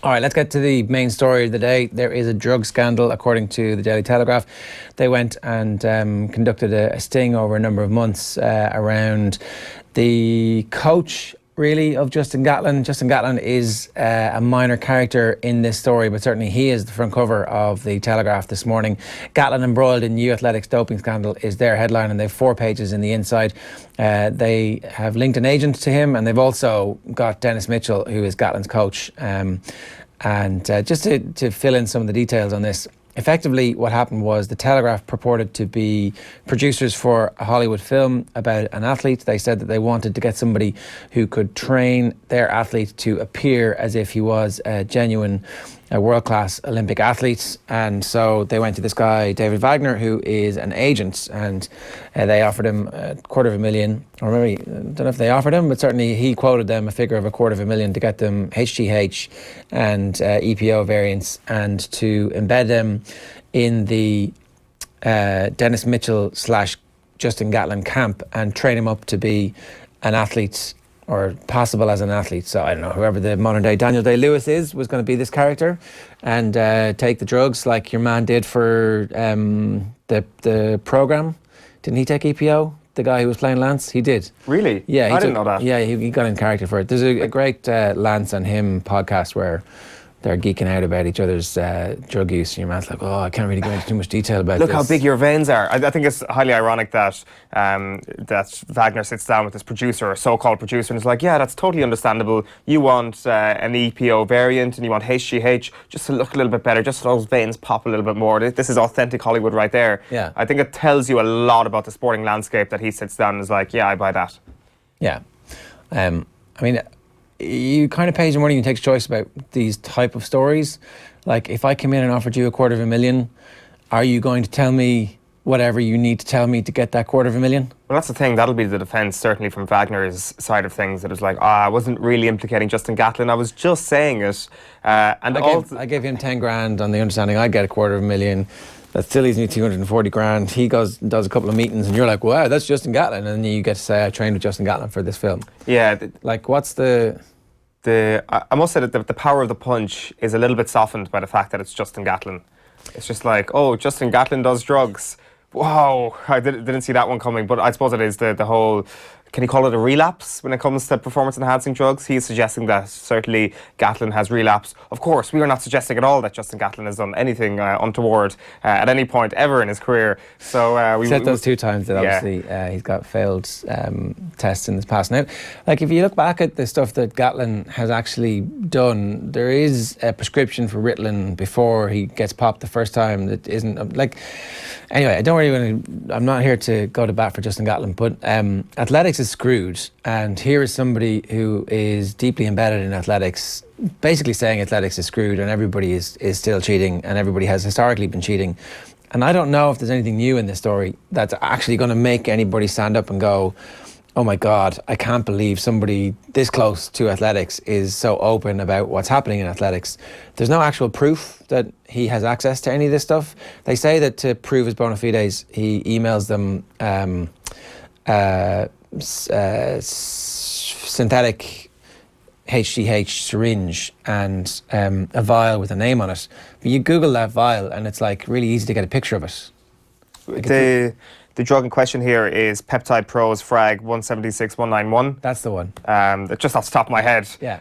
All right, let's get to the main story of the day. There is a drug scandal, according to the Daily Telegraph. They went and conducted a sting over a number of months around the coach, really, of Justin Gatlin. Justin Gatlin is a minor character in this story, but certainly he is the front cover of the Telegraph this morning. Gatlin embroiled in new athletics doping scandal is their headline, and they have 4 pages in the inside. They have linked an agent to him, and they've also got Dennis Mitchell, who is Gatlin's coach. And just to fill in some of the details on this, effectively what happened was the Telegraph purported to be producers for a Hollywood film about an athlete. They said that they wanted to get somebody who could train their athlete to appear as if he was a genuine world-class Olympic athlete. And so they went to this guy, David Wagner, who is an agent, and they offered him $250,000, or maybe, I don't know if they offered him, but certainly he quoted them a figure of $250,000 to get them HGH and EPO variants, and to embed them in the Dennis Mitchell / Justin Gatlin camp and train him up to be an athlete, or possible as an athlete. So I don't know, whoever the modern day Daniel Day-Lewis was going to be this character and take the drugs like your man did for the programme. Didn't he take EPO? The guy who was playing Lance? He did. Really? Yeah. I didn't know that. Yeah, he got in character for it. There's a great Lance and him podcast where they're geeking out about each other's drug use, and your man's like, oh, I can't really go into too much detail about Look this. how big your veins are. I think it's highly ironic that that Wagner sits down with this producer, or so-called producer, and is like, yeah, that's totally understandable. You want an EPO variant and you want HGH just to look a little bit better, just so those veins pop a little bit more. This is authentic Hollywood right there. Yeah. I think it tells you a lot about the sporting landscape that he sits down and is like, yeah, I buy that. Yeah. I mean, you kind of pay your money and takes choice about these type of stories. Like, if I come in and offered you $250,000, are you going to tell me whatever you need to tell me to get that $250,000? Well, that's the thing. That'll be the defence, certainly from Wagner's side of things. That is like, I wasn't really implicating Justin Gatlin. I was just saying it. I gave him 10 grand on the understanding I'd get $250,000. That still leaves me 240 grand. He goes and does a couple of meetings, and you're like, wow, that's Justin Gatlin. And then you get to say, I trained with Justin Gatlin for this film. Yeah. Like, what's I must say that the power of the punch is a little bit softened by the fact that it's Justin Gatlin. It's just like, oh, Justin Gatlin does drugs. Wow, I didn't see that one coming. But I suppose it is the whole, can you call it a relapse when it comes to performance-enhancing drugs? He's suggesting that certainly Gatlin has relapsed. Of course, we are not suggesting at all that Justin Gatlin has done anything untoward at any point ever in his career. So we said those 2 times that obviously he's got failed tests in his past. Now, like, if you look back at the stuff that Gatlin has actually done, there is a prescription for Ritalin before he gets popped the first time that isn't like. Anyway, I'm not here to go to bat for Justin Gatlin, but athletics is screwed, and here is somebody who is deeply embedded in athletics, basically saying athletics is screwed and everybody is still cheating, and everybody has historically been cheating. And I don't know if there's anything new in this story that's actually going to make anybody stand up and go, oh my God, I can't believe somebody this close to athletics is so open about what's happening in athletics. There's no actual proof that he has access to any of this stuff. They say that to prove his bona fides, he emails them synthetic HGH syringe and a vial with a name on it. But you Google that vial and it's like really easy to get a picture of it. The drug in question here is Peptide Pros Frag 176191. That's the one. Just off the top of my head. Yeah.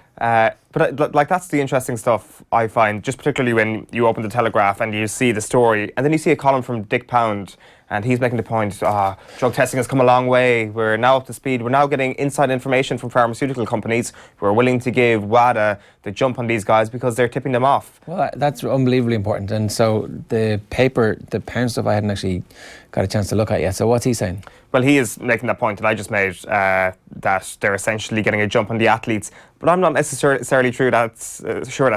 But like, that's the interesting stuff I find, just particularly when you open the Telegraph and you see the story, and then you see a column from Dick Pound, and he's making the point, drug testing has come a long way. We're now up to speed. We're now getting inside information from pharmaceutical companies who are willing to give WADA the jump on these guys because they're tipping them off. Well, that's unbelievably important. And so the paper, the Pound stuff, I hadn't actually got a chance to look at yet. So what's he saying? Well, he is making that point that I just made, that they're essentially getting a jump on the athletes. But I'm not necessarily sure that's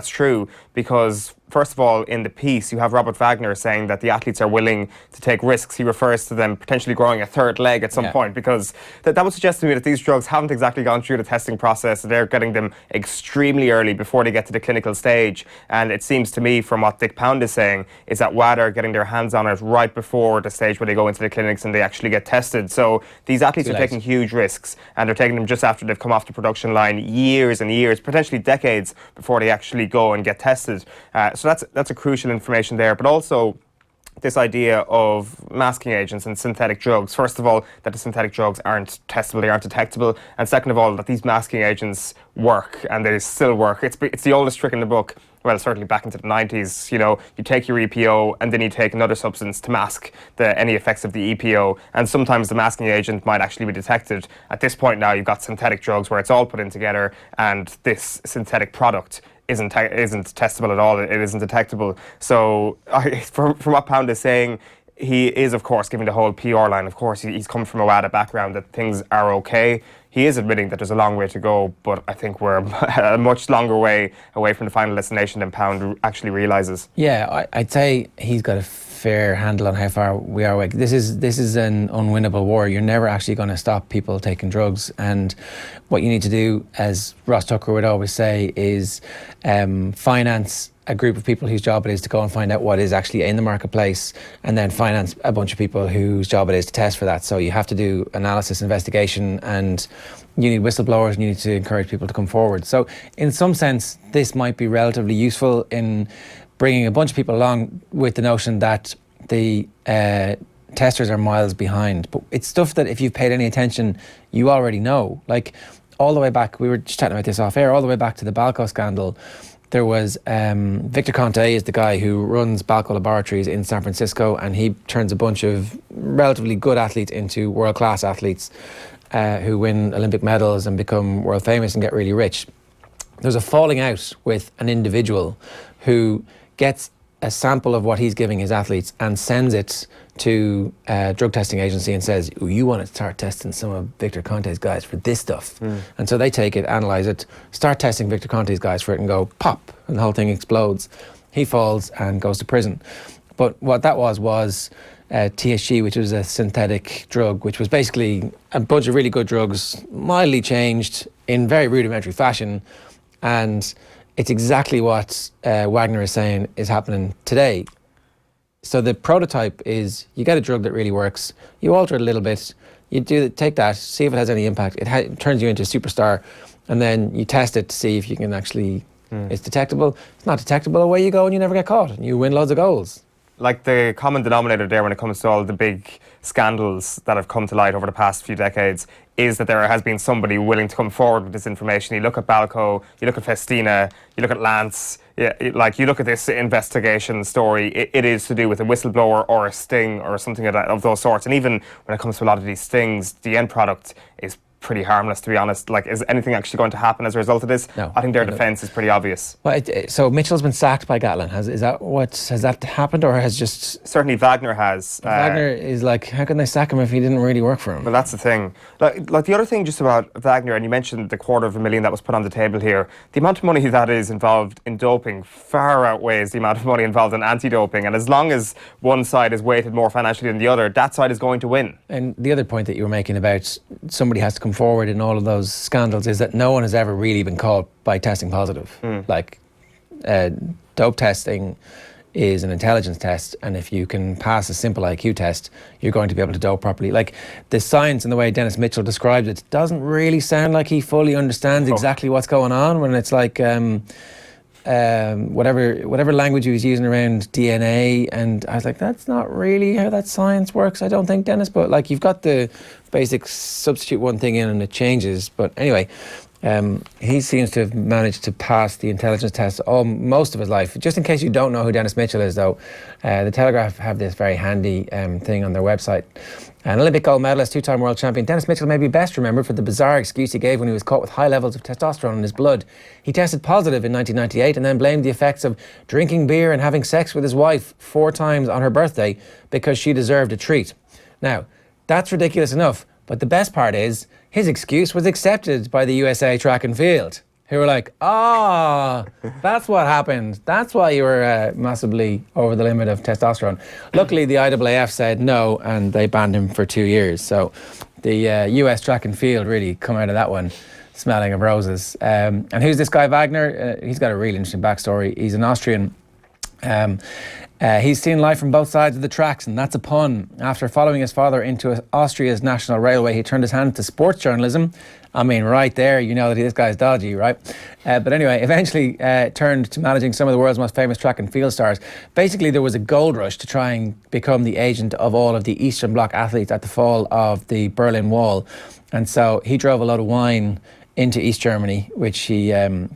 true, because first of all, in the piece, you have Robert Wagner saying that the athletes are willing to take risks. He refers to them potentially growing a third leg at some point, because that would suggest to me that these drugs haven't exactly gone through the testing process. They're getting them extremely early before they get to the clinical stage. And it seems to me, from what Dick Pound is saying, is that WADA are getting their hands on it right before the stage where they go into the clinics and they actually get tested. So these athletes are taking huge risks, and they're taking them just after they've come off the production line, years and years, potentially decades, before they actually go and get tested. So that's a crucial information there. But also this idea of masking agents and synthetic drugs. First of all, that the synthetic drugs aren't testable, they aren't detectable. And second of all, that these masking agents work, and they still work. It's the oldest trick in the book. Well, certainly back into the 90s, you take your EPO and then you take another substance to mask any effects of the EPO. And sometimes the masking agent might actually be detected. At this point now, you've got synthetic drugs where it's all put in together, and this synthetic product isn't testable at all. It isn't detectable. So from what Pound is saying, he is, of course, giving the whole PR line. Of course, he's come from a WADA background, that things are okay. He is admitting that there's a long way to go, but I think we're a much longer way away from the final destination than Pound actually realises. Yeah, I'd say he's got a fair handle on how far we are away. This is an unwinnable war. You're never actually going to stop people taking drugs, and what you need to do, as Ross Tucker would always say, is finance a group of people whose job it is to go and find out what is actually in the marketplace, and then finance a bunch of people whose job it is to test for that. So you have to do analysis, investigation, and you need whistleblowers, and you need to encourage people to come forward. So in some sense, this might be relatively useful in bringing a bunch of people along with the notion that the testers are miles behind. But it's stuff that if you've paid any attention, you already know. Like, all the way back, we were just chatting about this off air, all the way back to the Balco scandal. There was Victor Conte is the guy who runs Balco Laboratories in San Francisco, and he turns a bunch of relatively good athletes into world-class athletes who win Olympic medals and become world famous and get really rich. There's a falling out with an individual who gets a sample of what he's giving his athletes and sends it to a drug testing agency and says, you want to start testing some of Victor Conte's guys for this stuff. And so they take it, analyse it, start testing Victor Conte's guys for it, and go pop, and the whole thing explodes. He falls and goes to prison. But what that was THC, which was a synthetic drug, which was basically a bunch of really good drugs, mildly changed in very rudimentary fashion. And it's exactly what Wagner is saying is happening today. So the prototype is, you get a drug that really works, you alter it a little bit, you take that, see if it has any impact, it turns you into a superstar, and then you test it to see if you can actually, it's detectable. It's not detectable, away you go and you never get caught, and you win loads of goals. Like, the common denominator there when it comes to all the big scandals that have come to light over the past few decades is that there has been somebody willing to come forward with this information. You look at Balco, you look at Festina, you look at Lance, you look at this investigation story, it is to do with a whistleblower or a sting or something of those sorts. And even when it comes to a lot of these stings, the end product is pretty harmless, to be honest. Like, is anything actually going to happen as a result of this? No. I think their defence is pretty obvious. Well, so Mitchell's been sacked by Gatlin. Has that happened, or has just... Certainly Wagner has. Wagner is like, how can they sack him if he didn't really work for him? Well, that's the thing. Like the other thing just about Wagner, and you mentioned the $250,000 that was put on the table here, the amount of money that is involved in doping far outweighs the amount of money involved in anti-doping. And as long as one side is weighted more financially than the other, that side is going to win. And the other point that you were making about somebody has to come forward in all of those scandals is that no one has ever really been caught by testing positive. Like, dope testing is an intelligence test, and if you can pass a simple IQ test, you're going to be able to dope properly. Like, the science and the way Dennis Mitchell described it doesn't really sound like he fully understands exactly what's going on, when it's like whatever language he was using around DNA, and I was like, that's not really how that science works, I don't think, Dennis. But like, you've got the basic substitute one thing in and it changes. But anyway, he seems to have managed to pass the intelligence test most of his life. Just in case you don't know who Dennis Mitchell is, though, the Telegraph have this very handy thing on their website. An Olympic gold medalist, two-time world champion, Dennis Mitchell may be best remembered for the bizarre excuse he gave when he was caught with high levels of testosterone in his blood. He tested positive in 1998 and then blamed the effects of drinking beer and having sex with his wife 4 times on her birthday because she deserved a treat. Now, that's ridiculous enough, but the best part is his excuse was accepted by the USA Track and Field, who were like, that's what happened. That's why you were massively over the limit of testosterone. Luckily, the IAAF said no, and they banned him for 2 years. So the US track and field really come out of that one smelling of roses. And who's this guy, Wagner? He's got a really interesting backstory. He's an Austrian. He's seen life from both sides of the tracks, and that's a pun. After following his father into Austria's national railway, he turned his hand to sports journalism. I mean, right there, you know that this guy's dodgy, right? But anyway, eventually turned to managing some of the world's most famous track and field stars. Basically, there was a gold rush to try and become the agent of all of the Eastern Bloc athletes at the fall of the Berlin Wall. And so he drove a load of wine into East Germany, which he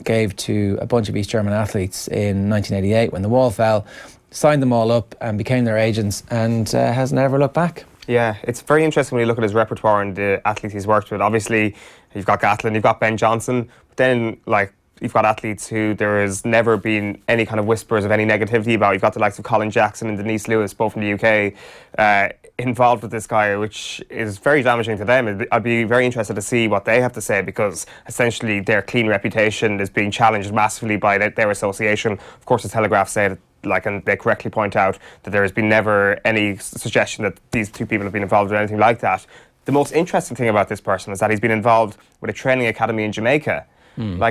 gave to a bunch of East German athletes in 1988 when the wall fell, signed them all up and became their agents, and has never looked back. Yeah, it's very interesting when you look at his repertoire and the athletes he's worked with. Obviously, you've got Gatlin, you've got Ben Johnson, but then you've got athletes who there has never been any kind of whispers of any negativity about. You've got the likes of Colin Jackson and Denise Lewis, both from the UK, involved with this guy, which is very damaging to them. I'd be very interested to see what they have to say, because essentially their clean reputation is being challenged massively by their association. Of course, the Telegraph said, and they correctly point out that there has been never any suggestion that these two people have been involved in anything like that. The most interesting thing about this person is that he's been involved with a training academy in Jamaica.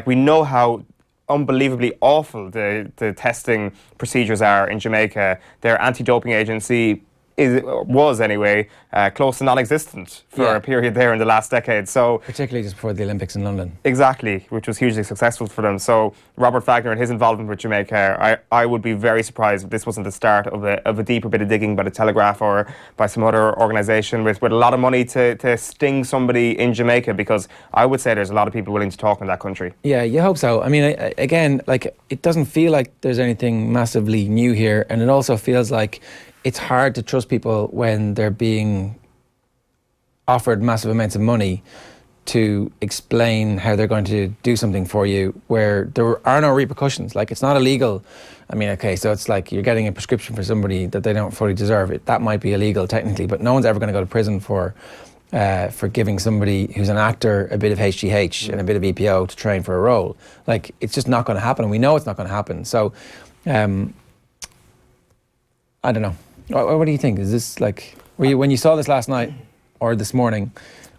We know how unbelievably awful the testing procedures are in Jamaica. Their anti-doping agency was anyway close to non-existent for a period there in the last decade. So particularly just before the Olympics in London. Exactly, which was hugely successful for them. So Robert Wagner and his involvement with Jamaica, I would be very surprised if this wasn't the start of a deeper bit of digging by the Telegraph or by some other organisation with a lot of money to sting somebody in Jamaica, because I would say there's a lot of people willing to talk in that country. Yeah, you hope so. I mean, again, it doesn't feel like there's anything massively new here, and it also feels like it's hard to trust people when they're being offered massive amounts of money to explain how they're going to do something for you where there are no repercussions. It's not illegal. I mean, okay, so it's like you're getting a prescription for somebody that they don't fully deserve. That might be illegal technically, but no one's ever going to go to prison for giving somebody who's an actor a bit of HGH and a bit of EPO to train for a role. It's just not going to happen, and we know it's not going to happen. So, I don't know. What do you think? Is this when you saw this last night or this morning,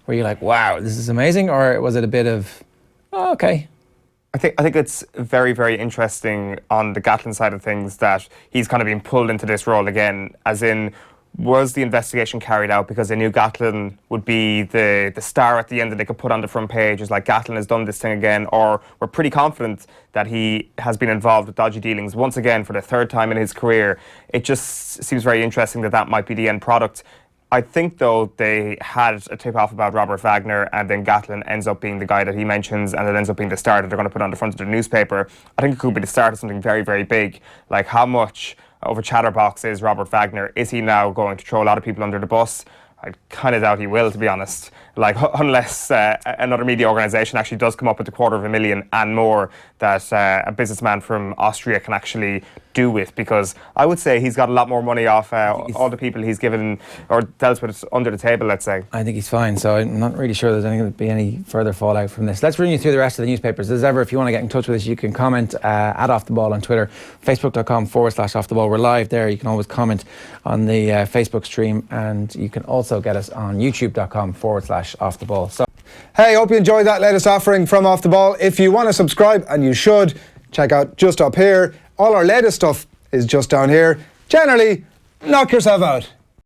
were you like, wow, this is amazing? Or was it a bit of, oh, okay? I think it's very, very interesting on the Gatlin side of things that he's kind of being pulled into this role again, as in, was the investigation carried out because they knew Gatlin would be the star at the end that they could put on the front page? It's like, Gatlin has done this thing again, or we're pretty confident that he has been involved with dodgy dealings once again for the third time in his career. It just seems very interesting that might be the end product. I think, though, they had a tip-off about Robert Wagner, and then Gatlin ends up being the guy that he mentions, and it ends up being the star that they're going to put on the front of the newspaper. I think it could be the start of something very, very big. How much over Chatterbox is Robert Wagner? Is he now going to throw a lot of people under the bus? I kind of doubt he will, to be honest. Unless another media organisation actually does come up with $250,000 and more that a businessman from Austria can actually do with, because I would say he's got a lot more money off all the people he's given or dealt with under the table, let's say. I think he's fine, so I'm not really sure there's going to be any further fallout from this. Let's run you through the rest of the newspapers. As ever, if you want to get in touch with us, you can comment at Off The Ball on Twitter, facebook.com/Off The Ball. We're live there. You can always comment on the Facebook stream, and you can also get us on youtube.com/Off The Ball. So, hey, hope you enjoyed that latest offering from Off The Ball. If you want to subscribe, and you should, check out just up here. All our latest stuff is just down here. Generally, knock yourself out.